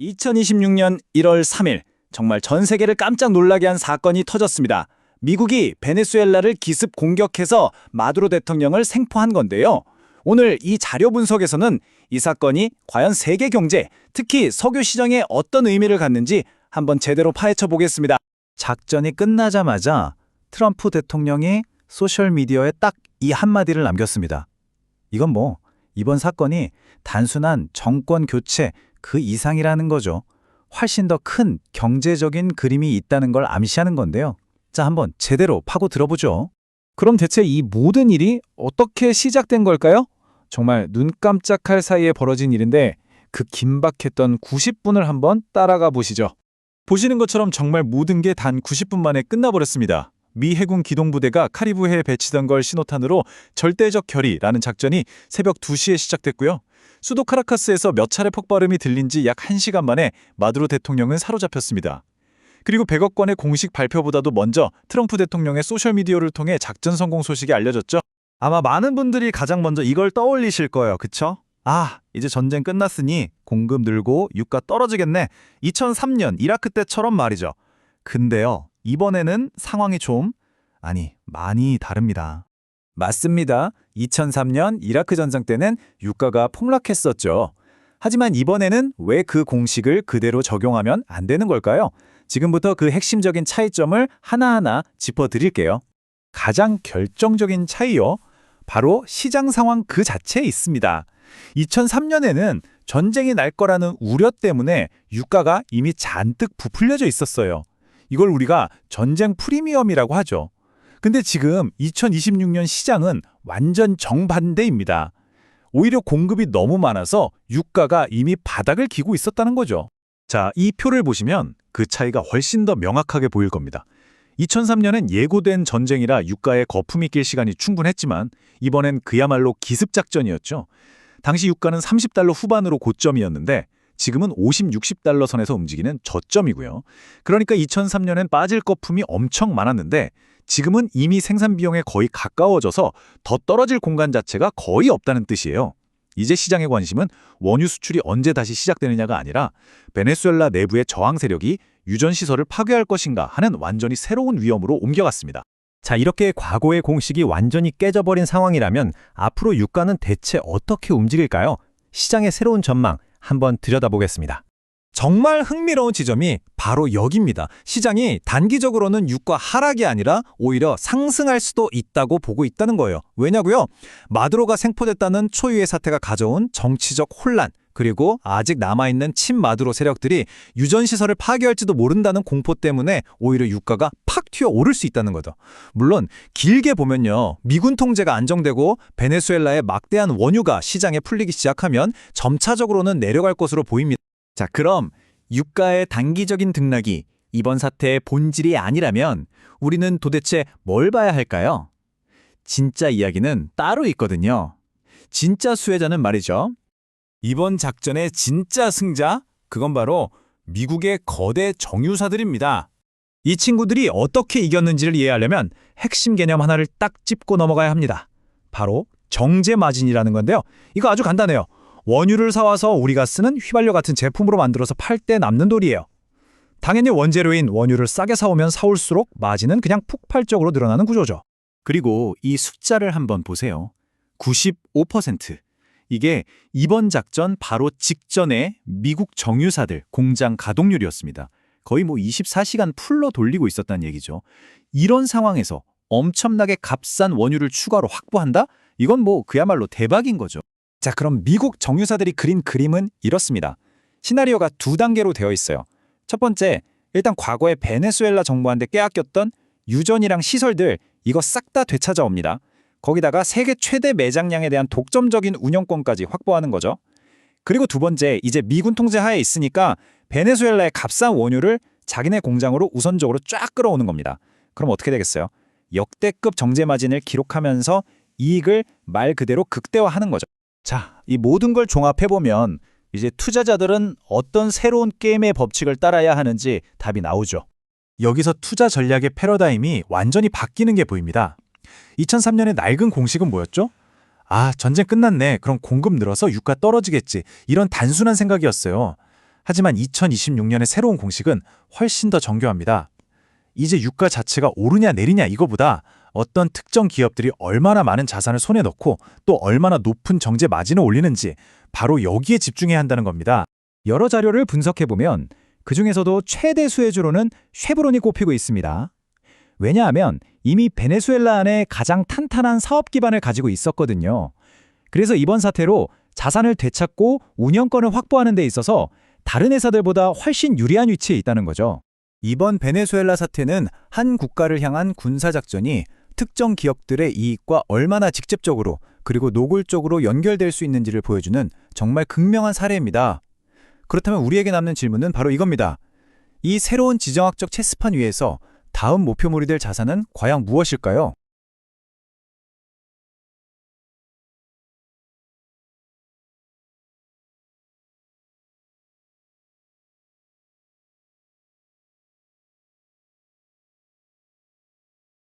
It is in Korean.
2026년 1월 3일 정말 전 세계를 깜짝 놀라게 한 사건이 터졌습니다. 미국이 베네수엘라를 기습 공격해서 마두로 대통령을 생포한 건데요. 오늘 이 자료 분석에서는 이 사건이 과연 세계 경제, 특히 석유 시장에 어떤 의미를 갖는지 한번 제대로 파헤쳐 보겠습니다. 작전이 끝나자마자 트럼프 대통령이 소셜미디어에 딱 이 한마디를 남겼습니다. 이건 이번 사건이 단순한 정권 교체 그 이상이라는 거죠. 훨씬 더 큰 경제적인 그림이 있다는 걸 암시하는 건데요. 자, 한번 제대로 파고 들어보죠. 그럼 대체 이 모든 일이 어떻게 시작된 걸까요? 정말 눈 깜짝할 사이에 벌어진 일인데 그 긴박했던 90분을 한번 따라가 보시죠. 보시는 것처럼 정말 모든 게 단 90분 만에 끝나버렸습니다. 미 해군 기동부대가 카리브해에 배치된 걸 신호탄으로 절대적 결의라는 작전이 새벽 2시에 시작됐고요. 수도 카라카스에서 몇 차례 폭발음이 들린 지 약 1시간 만에 마두로 대통령은 사로잡혔습니다. 그리고 100억 권의 공식 발표보다도 먼저 트럼프 대통령의 소셜미디어를 통해 작전 성공 소식이 알려졌죠. 아마 많은 분들이 가장 먼저 이걸 떠올리실 거예요. 그쵸? 이제 전쟁 끝났으니 공급 늘고 유가 떨어지겠네. 2003년 이라크 때처럼 말이죠. 근데요, 이번에는 상황이 많이 다릅니다. 맞습니다. 2003년 이라크 전쟁 때는 유가가 폭락했었죠. 하지만 이번에는 왜 그 공식을 그대로 적용하면 안 되는 걸까요? 지금부터 그 핵심적인 차이점을 하나하나 짚어드릴게요. 가장 결정적인 차이요. 바로 시장 상황 그 자체에 있습니다. 2003년에는 전쟁이 날 거라는 우려 때문에 유가가 이미 잔뜩 부풀려져 있었어요. 이걸 우리가 전쟁 프리미엄이라고 하죠. 근데 지금 2026년 시장은 완전 정반대입니다. 오히려 공급이 너무 많아서 유가가 이미 바닥을 기고 있었다는 거죠. 자, 이 표를 보시면 그 차이가 훨씬 더 명확하게 보일 겁니다. 2003년엔 예고된 전쟁이라 유가에 거품이 낄 시간이 충분했지만 이번엔 그야말로 기습작전이었죠. 당시 유가는 30달러 후반으로 고점이었는데 지금은 50, 60달러 선에서 움직이는 저점이고요. 그러니까 2003년엔 빠질 거품이 엄청 많았는데 지금은 이미 생산 비용에 거의 가까워져서 더 떨어질 공간 자체가 거의 없다는 뜻이에요. 이제 시장의 관심은 원유 수출이 언제 다시 시작되느냐가 아니라 베네수엘라 내부의 저항 세력이 유전 시설을 파괴할 것인가 하는 완전히 새로운 위험으로 옮겨갔습니다. 자, 이렇게 과거의 공식이 완전히 깨져버린 상황이라면 앞으로 유가는 대체 어떻게 움직일까요? 시장의 새로운 전망 한번 들여다보겠습니다. 정말 흥미로운 지점이 바로 여기입니다. 시장이 단기적으로는 유가 하락이 아니라 오히려 상승할 수도 있다고 보고 있다는 거예요. 왜냐고요? 마두로가 생포됐다는 초유의 사태가 가져온 정치적 혼란, 그리고 아직 남아있는 친마두로 세력들이 유전시설을 파괴할지도 모른다는 공포 때문에 오히려 유가가 팍 튀어오를 수 있다는 거죠. 물론 길게 보면요, 미군 통제가 안정되고 베네수엘라의 막대한 원유가 시장에 풀리기 시작하면 점차적으로는 내려갈 것으로 보입니다. 자, 그럼 유가의 단기적인 등락이 이번 사태의 본질이 아니라면 우리는 도대체 뭘 봐야 할까요? 진짜 이야기는 따로 있거든요. 진짜 수혜자는 말이죠. 이번 작전의 진짜 승자, 그건 바로 미국의 거대 정유사들입니다. 이 친구들이 어떻게 이겼는지를 이해하려면 핵심 개념 하나를 딱 짚고 넘어가야 합니다. 바로 정제 마진이라는 건데요. 이거 아주 간단해요. 원유를 사와서 우리가 쓰는 휘발유 같은 제품으로 만들어서 팔 때 남는 돈이에요. 당연히 원재료인 원유를 싸게 사오면 사올수록 마진은 그냥 폭발적으로 늘어나는 구조죠. 그리고 이 숫자를 한번 보세요. 95%. 이게 이번 작전 바로 직전에 미국 정유사들 공장 가동률이었습니다. 거의 24시간 풀로 돌리고 있었다는 얘기죠. 이런 상황에서 엄청나게 값싼 원유를 추가로 확보한다? 이건 그야말로 대박인 거죠. 자, 그럼 미국 정유사들이 그린 그림은 이렇습니다. 시나리오가 두 단계로 되어 있어요. 첫 번째, 일단 과거에 베네수엘라 정부한테 빼앗겼던 유전이랑 시설들, 이거 싹 다 되찾아옵니다. 거기다가 세계 최대 매장량에 대한 독점적인 운영권까지 확보하는 거죠. 그리고 두 번째, 이제 미군 통제 하에 있으니까 베네수엘라의 값싼 원유를 자기네 공장으로 우선적으로 쫙 끌어오는 겁니다. 그럼 어떻게 되겠어요? 역대급 정제 마진을 기록하면서 이익을 말 그대로 극대화하는 거죠. 자, 이 모든 걸 종합해보면 이제 투자자들은 어떤 새로운 게임의 법칙을 따라야 하는지 답이 나오죠. 여기서 투자 전략의 패러다임이 완전히 바뀌는 게 보입니다. 2003년의 낡은 공식은 뭐였죠? 전쟁 끝났네. 그럼 공급 늘어서 유가 떨어지겠지. 이런 단순한 생각이었어요. 하지만 2026년의 새로운 공식은 훨씬 더 정교합니다. 이제 유가 자체가 오르냐 내리냐 이거보다 어떤 특정 기업들이 얼마나 많은 자산을 손에 넣고 또 얼마나 높은 정제 마진을 올리는지 바로 여기에 집중해야 한다는 겁니다. 여러 자료를 분석해보면 그중에서도 최대 수혜주로는 쉐브론이 꼽히고 있습니다. 왜냐하면 이미 베네수엘라 안에 가장 탄탄한 사업 기반을 가지고 있었거든요. 그래서 이번 사태로 자산을 되찾고 운영권을 확보하는 데 있어서 다른 회사들보다 훨씬 유리한 위치에 있다는 거죠. 이번 베네수엘라 사태는 한 국가를 향한 군사작전이 특정 기업들의 이익과 얼마나 직접적으로 그리고 노골적으로 연결될 수 있는지를 보여주는 정말 극명한 사례입니다. 그렇다면 우리에게 남는 질문은 바로 이겁니다. 이 새로운 지정학적 체스판 위에서 다음 목표물이 될 자산은 과연 무엇일까요?